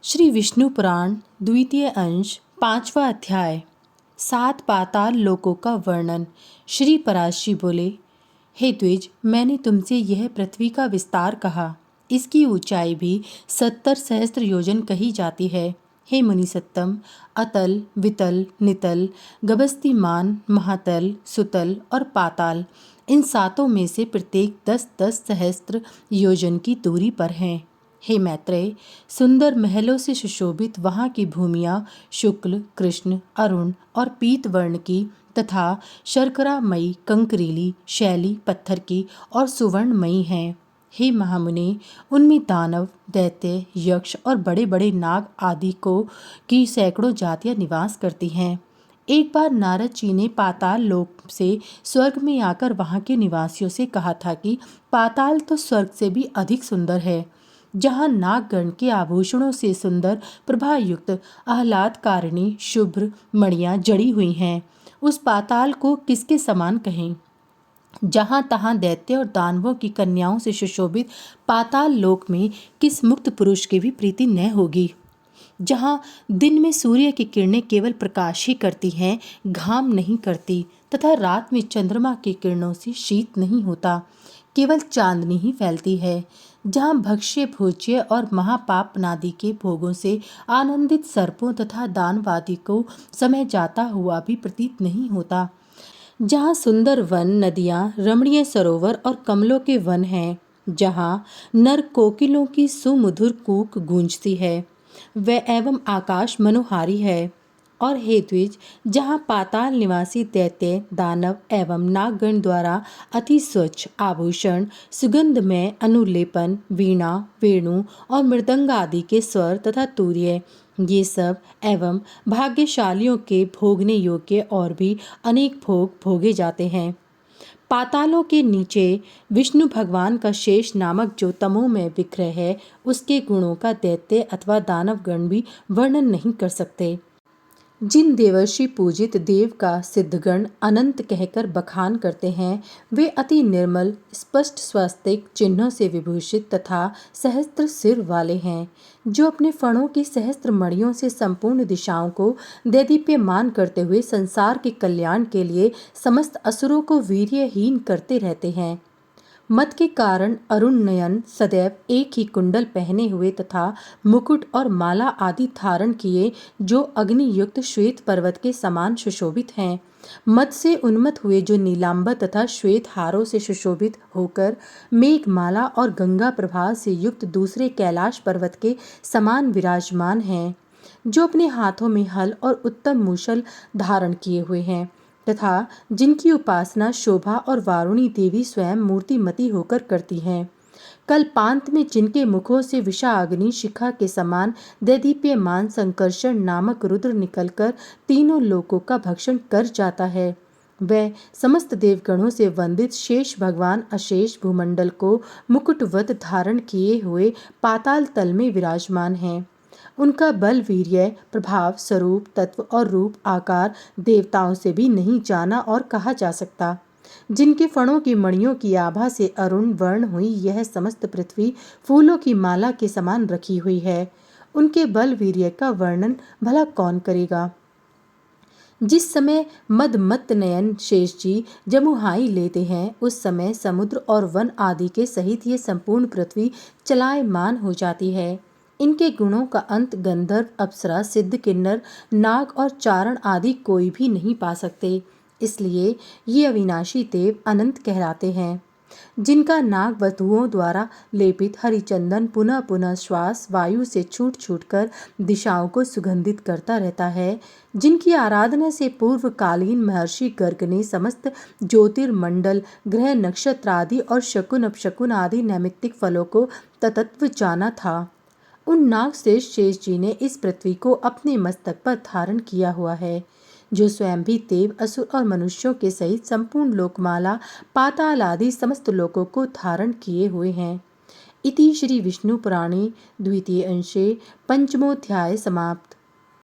श्री विष्णु पुराण द्वितीय अंश 5वां अध्याय। 7 पाताल लोकों का वर्णन। श्री पराशरी बोले, हे द्विज, मैंने तुमसे यह पृथ्वी का विस्तार कहा। इसकी ऊंचाई भी 70 सहस्त्र योजन कही जाती है। हे मुनिसत्तम, अतल, वितल, नितल, गभस्तिमान, महातल, सुतल और पाताल, इन सातों में से प्रत्येक 10-10 सहस्त्र योजन की दूरी पर हैं। हे मैत्रेय, सुंदर महलों से सुशोभित वहाँ की भूमियाँ शुक्ल, कृष्ण, अरुण और पीत वर्ण की तथा शर्करामयी, कंकरीली, शैली, पत्थर की और सुवर्णमयी हैं। हे महामुने, उनमें दानव, दैत्य, यक्ष और बड़े बड़े नाग आदि को की सैकड़ों जातियाँ निवास करती हैं। एक बार नारद जी ने पाताल लोक से स्वर्ग में आकर वहाँ के निवासियों से कहा था कि पाताल तो स्वर्ग से भी अधिक सुंदर है, जहाँ नागगण के आभूषणों से सुंदर प्रभायुक्त आह्लादकारिणी शुभ्र मणियाँ जड़ी हुई हैं। उस पाताल को किसके समान कहें? जहाँ तहाँ दैत्य और दानवों की कन्याओं से सुशोभित पाताल लोक में किस मुक्त पुरुष की भी प्रीति न होगी? जहाँ दिन में सूर्य की किरणें केवल प्रकाश ही करती हैं, घाम नहीं करती, तथा रात में चंद्रमा की किरणों से शीत नहीं होता, केवल चांदनी ही फैलती है। जहाँ भक्ष्य भोज्य और महापापनादि के भोगों से आनंदित सर्पों तथा दानवादि को समय जाता हुआ भी प्रतीत नहीं होता। जहाँ सुंदर वन, नदियाँ, रमणीय सरोवर और कमलों के वन हैं। जहाँ नर कोकिलों की सुमधुर कूक गूंजती है, वह एवं आकाश मनोहारी है। और हे द्विज, जहाँ पाताल निवासी दैत्य, दानव एवं नागगण द्वारा अति स्वच्छ आभूषण, सुगंधमय अनुलेपन, वीणा, वेणु और मृदंग आदि के स्वर तथा तूर्य, ये सब एवं भाग्यशालियों के भोगने योग्य और भी अनेक भोग भोगे जाते हैं। पातालों के नीचे विष्णु भगवान का शेष नामक जो तमो में विग्रह है, उसके गुणों का दैत्य अथवा दानवगण भी वर्णन नहीं कर सकते। जिन देवर्षि पूजित देव का सिद्धगण अनंत कहकर बखान करते हैं, वे अति निर्मल, स्पष्ट स्वास्तिक चिन्हों से विभूषित तथा सहस्त्र सिर वाले हैं, जो अपने फणों की सहस्त्र मणियों से संपूर्ण दिशाओं को दैदीप्यमान करते हुए संसार के कल्याण के लिए समस्त असुरों को वीर्यहीन करते रहते हैं। मत के कारण अरुण नयन सदैव एक ही कुंडल पहने हुए तथा मुकुट और माला आदि धारण किए, जो अग्नि युक्त श्वेत पर्वत के समान सुशोभित हैं। मत से उन्मत्त हुए जो नीलांबर तथा श्वेत हारों से सुशोभित होकर मेघमाला और गंगा प्रभा से युक्त दूसरे कैलाश पर्वत के समान विराजमान हैं, जो अपने हाथों में हल और उत्तम मूसल धारण किए हुए हैं तथा जिनकी उपासना शोभा और वारुणी देवी स्वयं मूर्तिमती होकर करती हैं। कल्पांत में जिनके मुखों से विषाग्नि शिखा के समान दैदीप्यमान संकर्षण नामक रुद्र निकलकर तीनों लोकों का भक्षण कर जाता है, वह समस्त देवगणों से वंदित शेष भगवान अशेष भूमंडल को मुकुटवत धारण किए हुए पाताल तल में विराजमान हैं। उनका बल, वीर्य, प्रभाव, स्वरूप, तत्व और रूप आकार देवताओं से भी नहीं जाना और कहा जा सकता। जिनके फणों की मणियों की आभा से अरुण वर्ण हुई यह समस्त पृथ्वी फूलों की माला के समान रखी हुई है, उनके बल वीर्य का वर्णन भला कौन करेगा। जिस समय मदमत्त नयन शेष जी जमुहाई लेते हैं, उस समय समुद्र और वन आदि के सहित ये संपूर्ण पृथ्वी चलायमान हो जाती है। इनके गुणों का अंत गंधर्व, अप्सरा, सिद्ध, किन्नर, नाग और चारण आदि कोई भी नहीं पा सकते, इसलिए ये अविनाशी देव अनंत कहलाते हैं। जिनका नाग वधुओं द्वारा लेपित हरिचंदन पुनः पुनः श्वास वायु से छूट छूट कर दिशाओं को सुगंधित करता रहता है, जिनकी आराधना से पूर्वकालीन महर्षि गर्ग ने समस्त ज्योतिर्मंडल, ग्रह, नक्षत्र आदि और शकुन अपशकुन आदि नैमित्तिक फलों को तत्व जाना था, उन नागश्रेष्ठ शेष जी ने इस पृथ्वी को अपने मस्तक पर धारण किया हुआ है, जो स्वयं भी देव, असुर और मनुष्यों के सहित संपूर्ण लोकमाला, पाताल आदि समस्त लोकों को धारण किए हुए हैं। इति श्री विष्णु पुराणे द्वितीय अंशे पंचमोऽध्याय समाप्त।